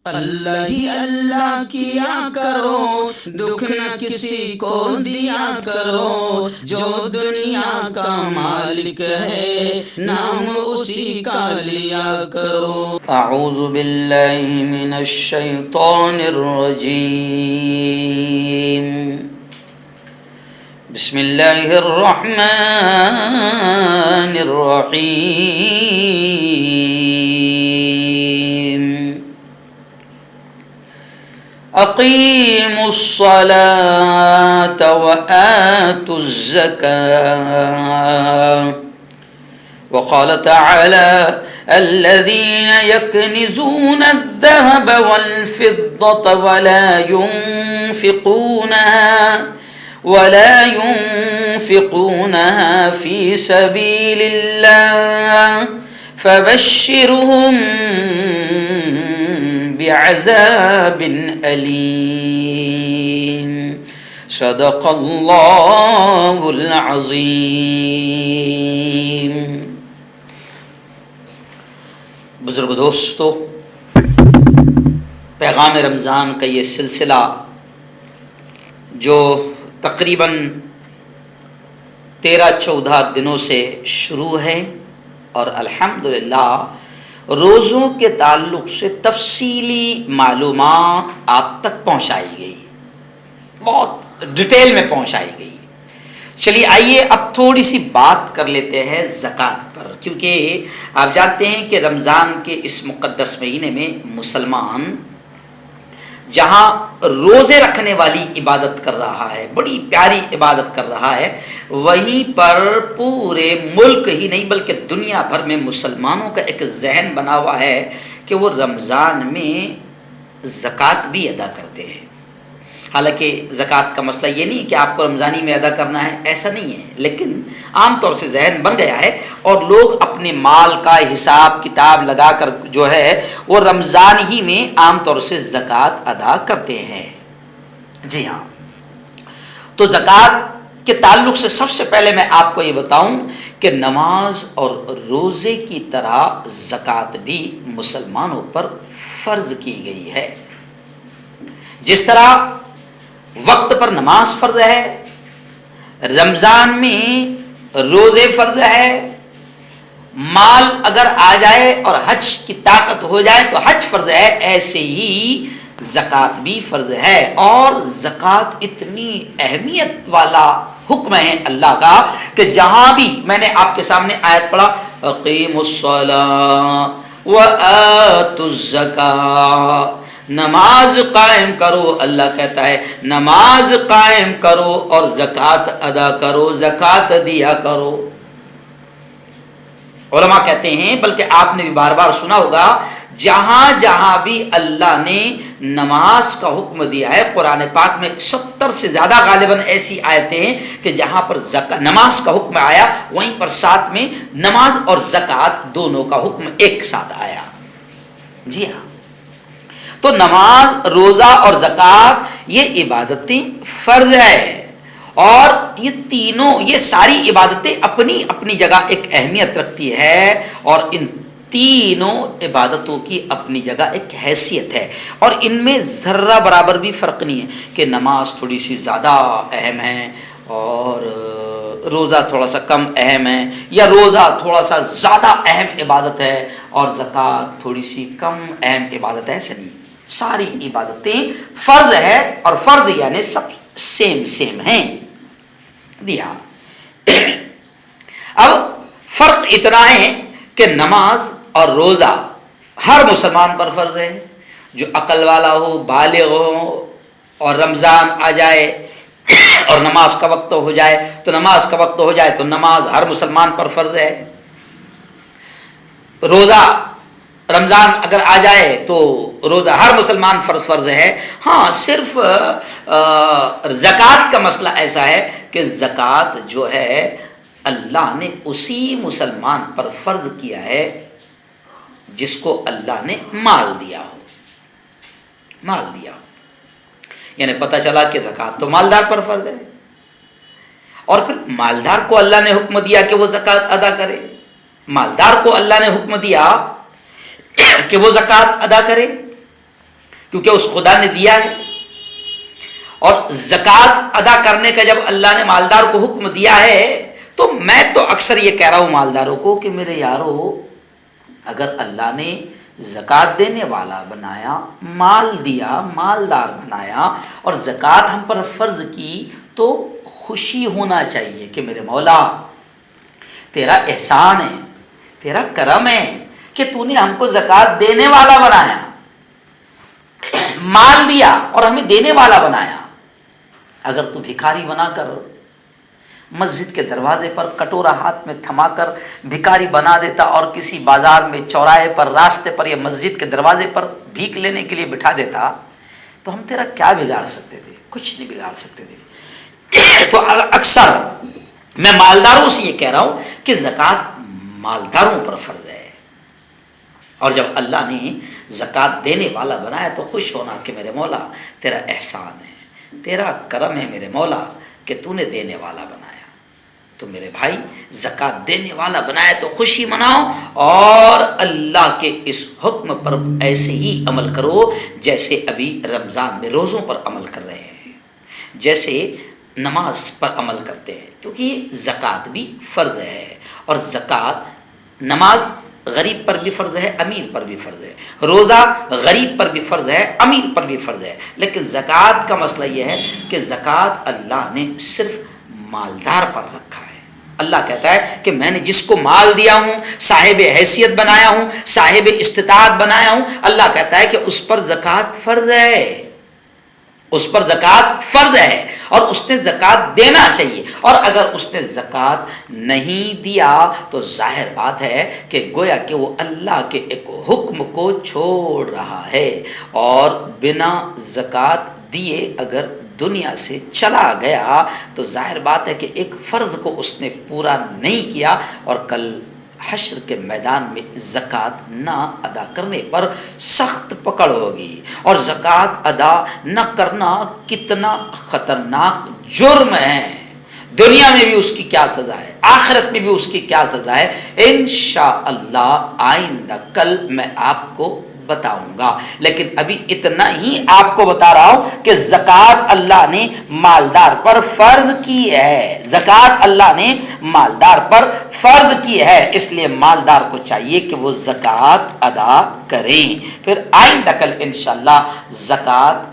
اللہ ہی اللہ کیا کرو، دکھ نہ کسی کو دیا کرو، جو دنیا کا مالک ہے نام اسی کا لیا کرو۔ اعوذ باللہ من الشیطان الرجیم، بسم اللہ الرحمن الرحیم۔ اقیموا الصلاة وآتوا الزکاة، وقال تعالى الذين يكنزون الذهب والفضة ولا ينفقونها في سبيل الله فبشرهم بعذاب أليم، صدق الله العظيم۔ بزرگ دوستو، پیغام رمضان کا یہ سلسلہ جو تقریباً 13-14 دنوں سے شروع ہے اور الحمدللہ روزوں کے تعلق سے تفصیلی معلومات آپ تک پہنچائی گئی، بہت ڈیٹیل میں پہنچائی گئی۔ چلیے آئیے اب تھوڑی سی بات کر لیتے ہیں زکوٰۃ پر، کیونکہ آپ جانتے ہیں کہ رمضان کے اس مقدس مہینے میں مسلمان جہاں روزے رکھنے والی عبادت کر رہا ہے، بڑی پیاری عبادت کر رہا ہے، وہیں پر پورے ملک ہی نہیں بلکہ دنیا بھر میں مسلمانوں کا ایک ذہن بنا ہوا ہے کہ وہ رمضان میں زکوٰۃ بھی ادا کرتے ہیں۔ حالانکہ زکوٰۃ کا مسئلہ یہ نہیں کہ آپ کو رمضانی میں ادا کرنا ہے، ایسا نہیں ہے، لیکن عام طور سے ذہن بن گیا ہے اور لوگ اپنے مال کا حساب کتاب لگا کر جو ہے وہ رمضان ہی میں عام طور سے زکوٰۃ ادا کرتے ہیں۔ جی ہاں، تو زکوٰۃ کے تعلق سے سب سے پہلے میں آپ کو یہ بتاؤں کہ نماز اور روزے کی طرح زکوٰۃ بھی مسلمانوں پر فرض کی گئی ہے۔ جس طرح وقت پر نماز فرض ہے، رمضان میں روزے فرض ہے، مال اگر آ جائے اور حج کی طاقت ہو جائے تو حج فرض ہے، ایسے ہی زکوٰۃ بھی فرض ہے۔ اور زکوٰۃ اتنی اہمیت والا حکم ہے اللہ کا کہ جہاں بھی میں نے آپ کے سامنے آیت پڑھا اقیموا الصلاۃ وآتوا الزکاۃ، نماز قائم کرو، اللہ کہتا ہے نماز قائم کرو اور زکوٰۃ ادا کرو، زکوٰۃ دیا کرو۔ علماء کہتے ہیں، بلکہ آپ نے بھی بار بار سنا ہوگا، جہاں جہاں بھی اللہ نے نماز کا حکم دیا ہے قرآن پاک میں 70 سے زیادہ غالباً ایسی آیتیں ہیں کہ جہاں پر نماز کا حکم آیا وہیں پر ساتھ میں نماز اور زکوٰۃ دونوں کا حکم ایک ساتھ آیا۔ جی ہاں، تو نماز، روزہ اور زکوٰۃ یہ عبادتیں فرض ہے، اور یہ تینوں، یہ ساری عبادتیں اپنی اپنی جگہ ایک اہمیت رکھتی ہے، اور ان تینوں عبادتوں کی اپنی جگہ ایک حیثیت ہے، اور ان میں ذرہ برابر بھی فرق نہیں ہے کہ نماز تھوڑی سی زیادہ اہم ہے اور روزہ تھوڑا سا کم اہم ہے، یا روزہ تھوڑا سا زیادہ اہم عبادت ہے اور زکوٰۃ تھوڑی سی کم اہم عبادت ہے، ایسا نہیں۔ ساری عبادتیں فرض ہے، اور فرض یعنی سب سیم ہیں۔ دیا اب فرق اتنا ہے کہ نماز اور روزہ ہر مسلمان پر فرض ہے، جو عقل والا ہو، بالغ ہو، اور رمضان آ جائے اور نماز کا وقت ہو جائے تو نماز کا وقت ہو جائے تو نماز ہر مسلمان پر فرض ہے۔ روزہ رمضان اگر آ جائے تو روزہ ہر مسلمان فرض ہے۔ ہاں، صرف زکوٰۃ کا مسئلہ ایسا ہے کہ زکوٰۃ جو ہے اللہ نے اسی مسلمان پر فرض کیا ہے جس کو اللہ نے مال دیا ہو، یعنی پتہ چلا کہ زکوٰۃ تو مالدار پر فرض ہے، اور پھر مالدار کو اللہ نے حکم دیا کہ وہ زکوٰۃ ادا کرے، مالدار کو اللہ نے حکم دیا کہ وہ زکوٰۃ ادا کرے۔ کیونکہ اس خدا نے دیا ہے. اور زکوٰۃ ادا کرنے کا جب اللہ نے مالدار کو حکم دیا ہے تو میں تو اکثر یہ کہہ رہا ہوں مالداروں کو کہ میرے یارو، اگر اللہ نے زکوٰۃ دینے والا بنایا، مال دیا، مالدار بنایا اور زکوٰۃ ہم پر فرض کی تو خوشی ہونا چاہیے کہ میرے مولا تیرا احسان ہے، تیرا کرم ہے کہ تو نے ہم کو زکوٰۃ دینے والا بنایا، مال دیا اور ہمیں دینے والا بنایا. اگر تو بھکاری بنا کر مسجد کے دروازے پر کٹورا ہاتھ میں تھما کر بھکاری بنا دیتا اور کسی بازار میں، چوراہے پر، راستے پر یا مسجد کے دروازے پر بھیک لینے کے لیے بٹھا دیتا تو ہم تیرا کیا بگاڑ سکتے تھے؟ کچھ نہیں بگاڑ سکتے تھے. تو اکثر میں مالداروں سے یہ کہہ رہا ہوں کہ زکوٰۃ مالداروں پر فرض ہے، اور جب اللہ نے زکوٰۃ دینے والا بنایا تو خوش ہونا کہ میرے مولا تیرا احسان ہے، تیرا کرم ہے میرے مولا کہ تو نے دینے والا بنایا. تو میرے بھائی زکوٰۃ دینے والا بنایا تو خوشی مناؤ اور اللہ کے اس حکم پر ایسے ہی عمل کرو جیسے ابھی رمضان میں روزوں پر عمل کر رہے ہیں، جیسے نماز پر عمل کرتے ہیں، کیونکہ یہ زکوٰۃ بھی فرض ہے. اور زکوٰۃ، نماز غریب پر بھی فرض ہے، امیر پر بھی فرض ہے، روزہ غریب پر بھی فرض ہے، امیر پر بھی فرض ہے. لیکن زکوٰۃ کا مسئلہ یہ ہے کہ زکوٰۃ اللہ نے صرف مالدار پر رکھا ہے. اللہ کہتا ہے کہ میں نے جس کو مال دیا ہوں، صاحب حیثیت بنایا ہوں، صاحب استطاعت بنایا ہوں، اللہ کہتا ہے کہ اس پر زکوٰۃ فرض ہے، اس پر زکوٰۃ فرض ہے اور اس نے زکوٰۃ دینا چاہیے. اور اگر اس نے زکوٰۃ نہیں دیا تو ظاہر بات ہے کہ گویا کہ وہ اللہ کے ایک حکم کو چھوڑ رہا ہے، اور بنا زکوٰۃ دیے اگر دنیا سے چلا گیا تو ظاہر بات ہے کہ ایک فرض کو اس نے پورا نہیں کیا، اور کل حشر کے میدان میں زکوٰۃ نہ ادا کرنے پر سخت پکڑ ہوگی. اور زکوٰۃ ادا نہ کرنا کتنا خطرناک جرم ہے، دنیا میں بھی اس کی کیا سزا ہے، آخرت میں بھی اس کی کیا سزا ہے، انشاءاللہ آئندہ کل میں آپ کو بتاؤں گا. لیکن ابھی اتنا ہی آپ کو بتا رہا ہوں کہ زکوٰۃ اللہ نے مالدار پر فرض کی ہے، زکوٰۃ اللہ نے مالدار پر فرض کی ہے، اس لیے مالدار کو چاہیے کہ وہ زکوٰۃ ادا کریں. پھر آئندہ کل انشاءاللہ زکوٰۃ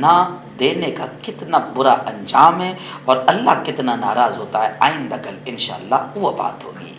نہ دینے کا کتنا برا انجام ہے اور اللہ کتنا ناراض ہوتا ہے، آئندہ کل انشاءاللہ وہ بات ہوگی.